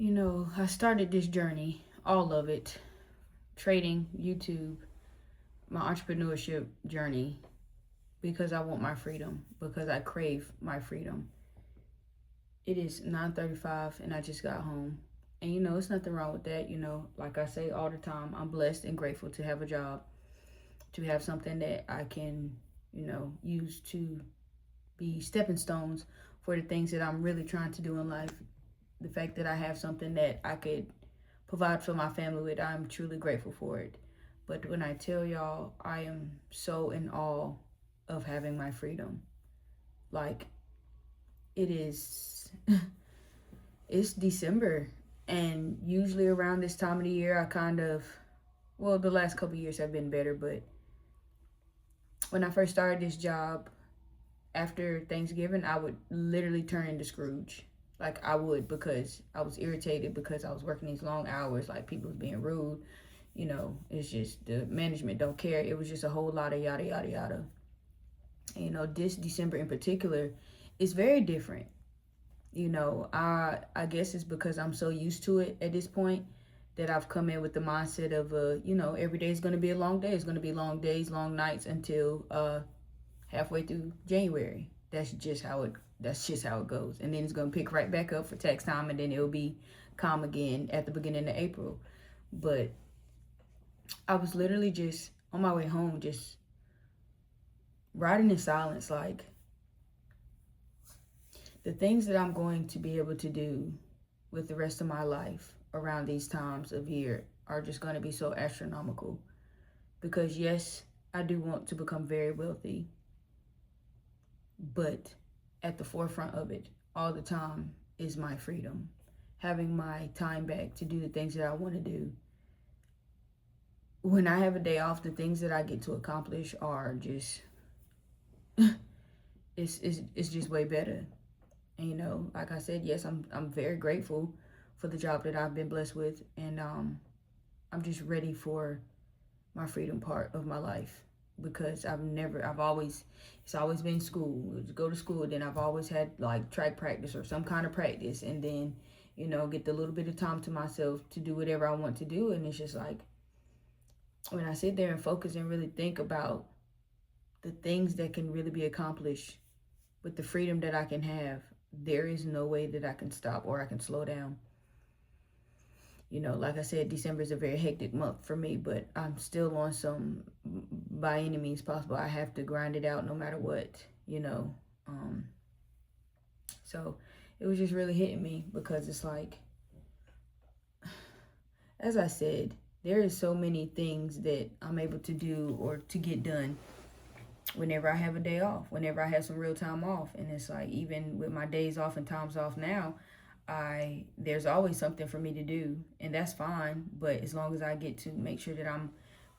I started this journey, all of it, trading, YouTube, my entrepreneurship journey, because I want my freedom, because I crave my freedom. It is 9:35 and I just got home. And it's nothing wrong with that. Like I say all the time, I'm blessed and grateful to have a job, to have something that I can, use to be stepping stones for the things that I'm really trying to do in life. The fact that I have something that I could provide for my family with, I'm truly grateful for it. But when I tell y'all, I am so in awe of having my freedom. Like, it is, it's December. And usually around this time of the year, the last couple of years have been better. But when I first started this job, after Thanksgiving, I would literally turn into Scrooge. Like I would, because I was irritated because I was working these long hours, like people was being rude. It's just the management don't care. It was just a whole lot of yada yada yada. This December in particular is very different. I guess it's because I'm so used to it at this point that I've come in with the mindset of every day is gonna be a long day. It's gonna be long days, long nights until halfway through January. That's just how it goes. And then it's gonna pick right back up for tax time, and then it'll be calm again at the beginning of April. But I was literally just on my way home, just riding in silence, like the things that I'm going to be able to do with the rest of my life around these times of year are just going to be so astronomical. Because yes, I do want to become very wealthy, but at the forefront of it all the time is my freedom. Having my time back to do the things that I want to do. When I have a day off, the things that I get to accomplish are just it's just way better. And like I said, yes, I'm very grateful for the job that I've been blessed with, and I'm just ready for my freedom part of my life, because it's always been school, go to school, then I've always had like track practice or some kind of practice, and then get the little bit of time to myself to do whatever I want to do. And it's just like, when I sit there and focus and really think about the things that can really be accomplished with the freedom that I can have, there is no way that I can stop or I can slow down. Like I said, December is a very hectic month for me, but I'm still on some, by any means possible, I have to grind it out no matter what. So it was just really hitting me, because it's like, as I said, there is so many things that I'm able to do or to get done whenever I have a day off, whenever I have some real time off. And it's like, even with my days off and times off now, there's always something for me to do, and that's fine. But as long as I get to make sure that I'm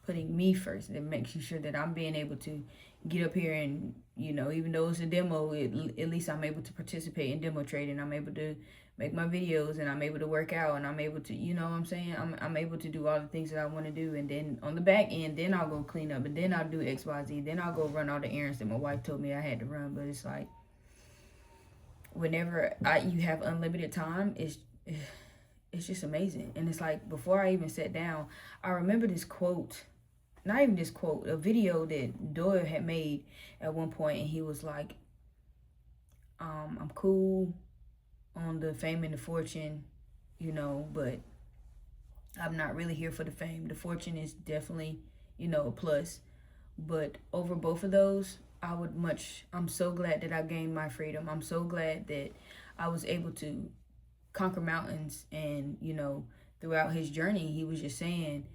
putting me first, and making sure that I'm being able to get up here and, even though it's a demo, at least I'm able to participate in demo trading. I'm able to make my videos, and I'm able to work out, and I'm able to, what I'm saying? I'm able to do all the things that I want to do. And then on the back end, then I'll go clean up, and then I'll do XYZ. Then I'll go run all the errands that my wife told me I had to run. But it's like, whenever you have unlimited time, it's just amazing. And it's like, before I even sat down, I remember this quote, not even this quote, a video that Doyle had made at one point, and he was like, I'm cool on the fame and the fortune, but I'm not really here for the fame. The fortune is definitely, a plus. But over both of those, I'm so glad that I gained my freedom. I'm so glad that I was able to conquer mountains. And, throughout his journey, he was just saying,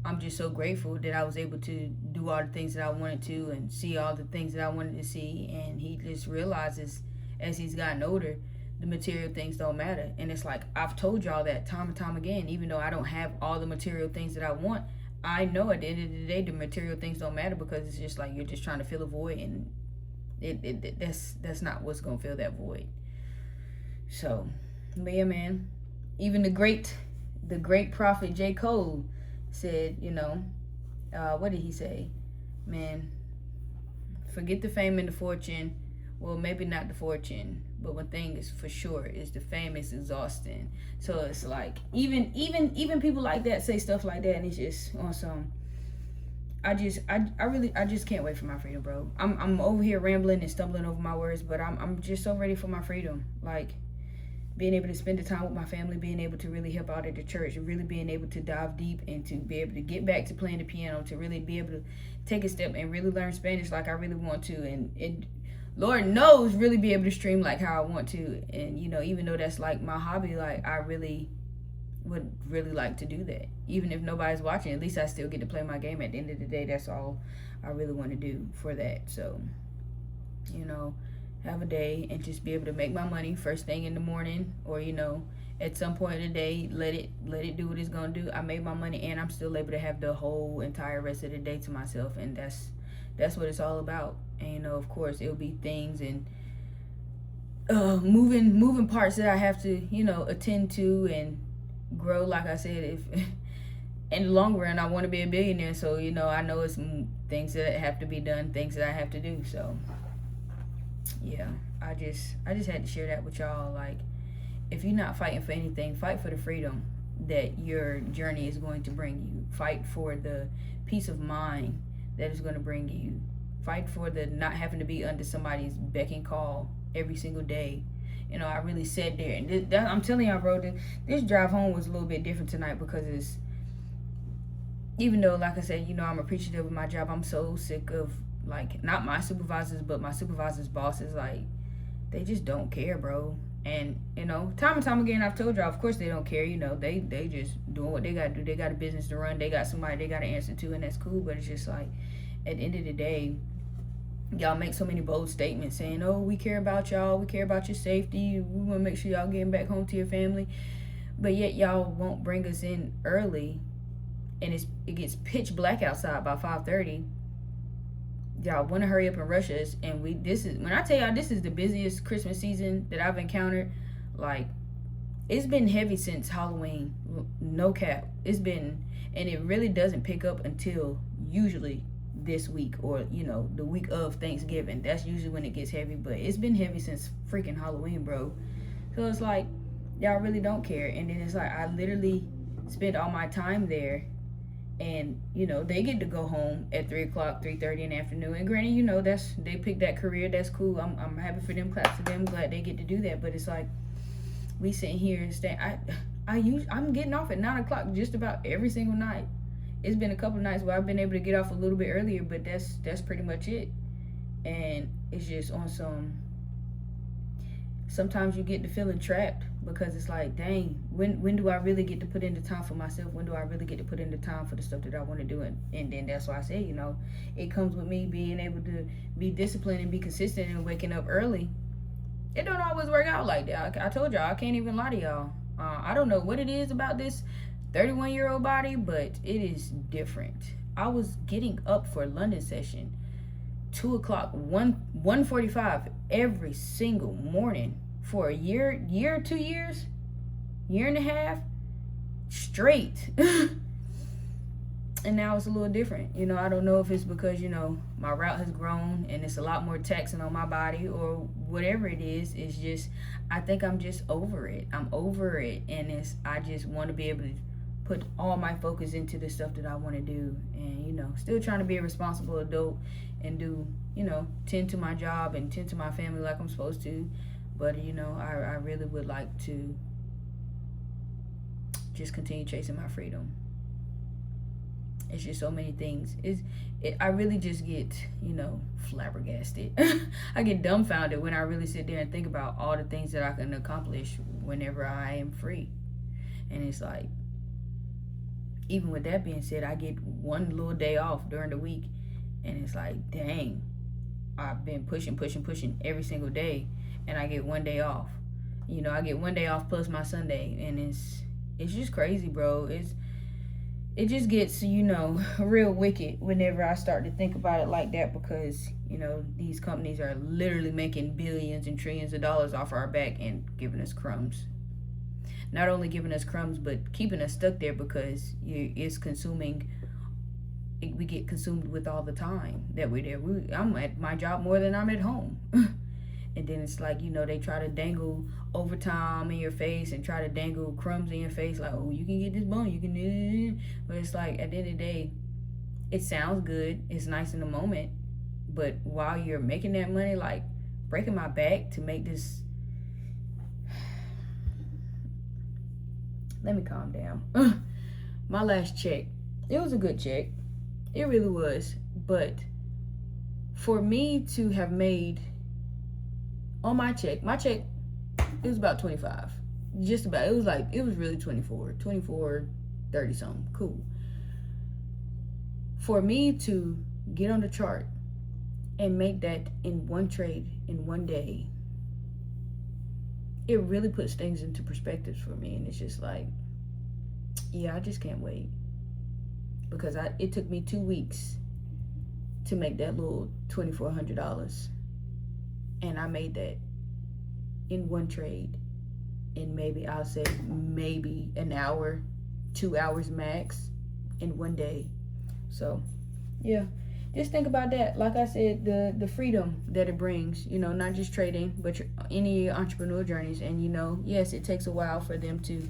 I'm just so grateful that I was able to do all the things that I wanted to, and see all the things that I wanted to see. And he just realizes, as he's gotten older, the material things don't matter. And it's like, I've told y'all that time and time again, even though I don't have all the material things that I want, I know at the end of the day, the material things don't matter, because it's just like, you're just trying to fill a void, and that's not what's gonna fill that void. So, but yeah, man, even the great prophet J. Cole said, what did he say? Man, forget the fame and the fortune. Well, maybe not the fortune, but one thing is for sure is the fame is exhausting. So it's like even people like that say stuff like that, and it's just on some. I just can't wait for my freedom, bro. I'm over here rambling and stumbling over my words, but I'm just so ready for my freedom. Like being able to spend the time with my family, being able to really help out at the church, and really being able to dive deep and to be able to get back to playing the piano, to really be able to take a step and really learn Spanish like I really want to, and it, Lord knows, really be able to stream like how I want to. And you know, even though that's like my hobby, like I really would really like to do that. Even if nobody's watching, at least I still get to play my game. At the end of the day, that's all I really want to do for that. So, you know, have a day and just be able to make my money first thing in the morning, or you know, at some point in the day, let it do what it's gonna do. I made my money and I'm still able to have the whole entire rest of the day to myself, and that's what it's all about. And you know, of course, it'll be things and moving parts that I have to, you know, attend to and grow. Like I said, if in the long run I want to be a billionaire, so you know, I know it's things that have to be done, things that I have to do. So yeah, I just had to share that with y'all. Like, if you're not fighting for anything, fight for the freedom that your journey is going to bring you. Fight for the peace of mind that is going to bring you. Fight for the not having to be under somebody's beck and call every single day. You know, I really sat there, and I'm telling y'all, bro, this drive home was a little bit different tonight, because it's, even though, like I said, you know, I'm appreciative of my job, I'm so sick of, like, not my supervisors, but my supervisors' bosses. Like, they just don't care, bro. And, you know, time and time again, I've told y'all, of course they don't care. You know, they just doing what they got to do. They got a business to run. They got somebody they got to answer to, and that's cool. But it's just like, at the end of the day, y'all make so many bold statements saying, oh, we care about y'all. We care about your safety. We want to make sure y'all getting back home to your family. But yet y'all won't bring us in early, and it gets pitch black outside by 5:30. Y'all want to hurry up and rush us, and when I tell y'all, this is the busiest Christmas season that I've encountered. Like, it's been heavy since Halloween, no cap. It's been, and it really doesn't pick up until usually this week, or you know, the week of Thanksgiving. That's usually when it gets heavy, but it's been heavy since freaking Halloween, bro. So it's like, y'all really don't care. And then it's like, I literally spent all my time there, and you know, they get to go home at 3 o'clock, 3:30 in the afternoon. And granted, you know, they picked that career, that's cool. I'm happy for them, claps to them, glad they get to do that. But it's like, we sitting here and staying. I'm getting off at 9 o'clock just about every single night. It's been a couple of nights where I've been able to get off a little bit earlier, but that's pretty much it. And it's just on some, sometimes you get to feeling trapped, because it's like, dang, when do I really get to put in the time for myself? When do I really get to put in the time for the stuff that I want to do? And then that's why I say, you know, it comes with me being able to be disciplined and be consistent and waking up early. It don't always work out like that. I told y'all, I can't even lie to y'all. I don't know what it is about this 31-year-old body, but it is different. I was getting up for London session 2 o'clock, 1:45 every single morning for a year, 2 years, year and a half straight. And now it's a little different. You know, I don't know if it's because, you know, my route has grown and it's a lot more taxing on my body, or whatever it is. It's just, I think I'm just over it. I'm over it. And I just want to be able to put all my focus into the stuff that I want to do. And, you know, still trying to be a responsible adult and do, you know, tend to my job and tend to my family like I'm supposed to. But, you know, I really would like to just continue chasing my freedom. It's just so many things. I really just get, you know, flabbergasted. I get dumbfounded when I really sit there and think about all the things that I can accomplish whenever I am free. And it's like, even with that being said, I get one little day off during the week, and it's like, dang, I've been pushing every single day, and I get one day off. You know, I get one day off plus my Sunday, and it's just crazy, bro. It just gets, you know, real wicked whenever I start to think about it like that, because, you know, these companies are literally making billions and trillions of dollars off our back and giving us crumbs. Not only giving us crumbs, but keeping us stuck there, because it's consuming. We get consumed with all the time that we're there. I'm at my job more than I'm at home. And then it's like, you know, they try to dangle overtime in your face and try to dangle crumbs in your face, like, oh, you can get this bone, you can, but it's like, at the end of the day, it sounds good, it's nice in the moment, but while you're making that money, like breaking my back to make this, let me calm down. My last check, it was a good check, it really was, but for me to have made on my check, it was about 25, just about, it was really 24, 30 something, cool. For me to get on the chart and make that in one trade in one day, it really puts things into perspective for me. And it's just like, yeah, I just can't wait, because it took me 2 weeks to make that little $2,400, and I made that in one trade in maybe, I'll say maybe an hour, 2 hours max, in one day. So yeah, just think about that. Like I said, the freedom that it brings, you know, not just trading, but any entrepreneurial journeys. And, you know, yes, it takes a while for them to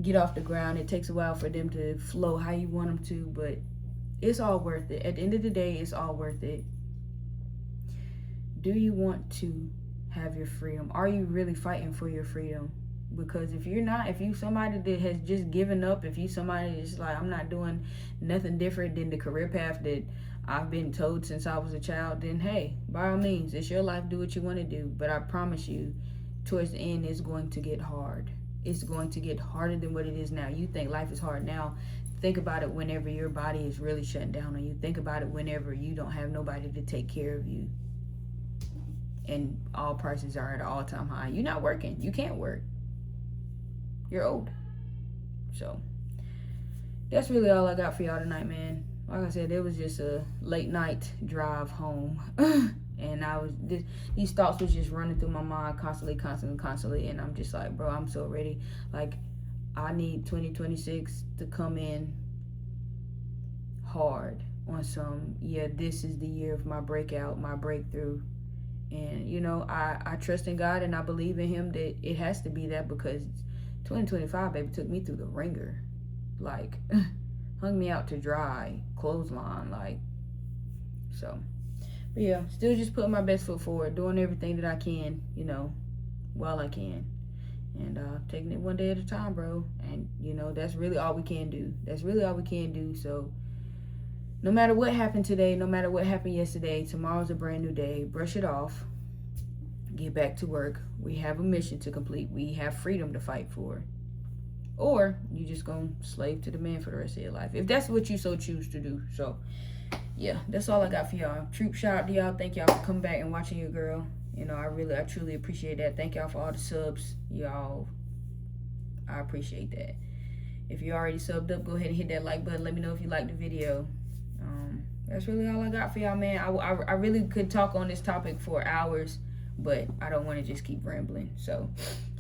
get off the ground. It takes a while for them to flow how you want them to, but it's all worth it. At the end of the day, it's all worth it. Do you want to have your freedom? Are you really fighting for your freedom? Because if you're not, if you somebody that has just given up, if you somebody that's like, I'm not doing nothing different than the career path that I've been told since I was a child, then hey, by all means, it's your life, do what you want to do. But I promise you, towards the end, it's going to get hard. It's going to get harder than what it is now. You think life is hard now. Think about it whenever your body is really shutting down on you. Think about it whenever you don't have nobody to take care of you. And all prices are at an all-time high. You're not working. You can't work. You're old. So that's really all I got for y'all tonight, man. Like I said, it was just a late night drive home. And these thoughts was just running through my mind constantly. And I'm just like, bro, I'm so ready. Like, I need 2026 to come in hard on some, yeah, this is the year of my breakout, my breakthrough. And, you know, I trust in God, and I believe in him that it has to be that, because 2025, baby, took me through the ringer. Like, hung me out to dry, clothesline, like, so. But yeah, still just putting my best foot forward, doing everything that I can, you know, while I can. And taking it one day at a time, bro. And, you know, that's really all we can do. That's really all we can do. So, no matter what happened today, no matter what happened yesterday, tomorrow's a brand new day. Brush it off. Get back to work. We have a mission to complete. We have freedom to fight for. Or you just gonna slave to the man for the rest of your life, if that's what you so choose to do. So, yeah, that's all I got for y'all. Troop, shout out to y'all. Thank y'all for coming back and watching your girl. You know, I truly appreciate that. Thank y'all for all the subs. Y'all, I appreciate that. If you already subbed up, go ahead and hit that like button. Let me know if you liked the video. That's really all I got for y'all, man. I really could talk on this topic for hours, but I don't want to just keep rambling. So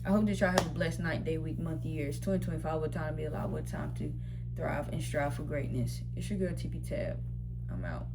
I hope that y'all have a blessed night, day, week, month, years. 2025, what time to be alive, what time to thrive and strive for greatness. It's your girl, TP Tab. I'm out.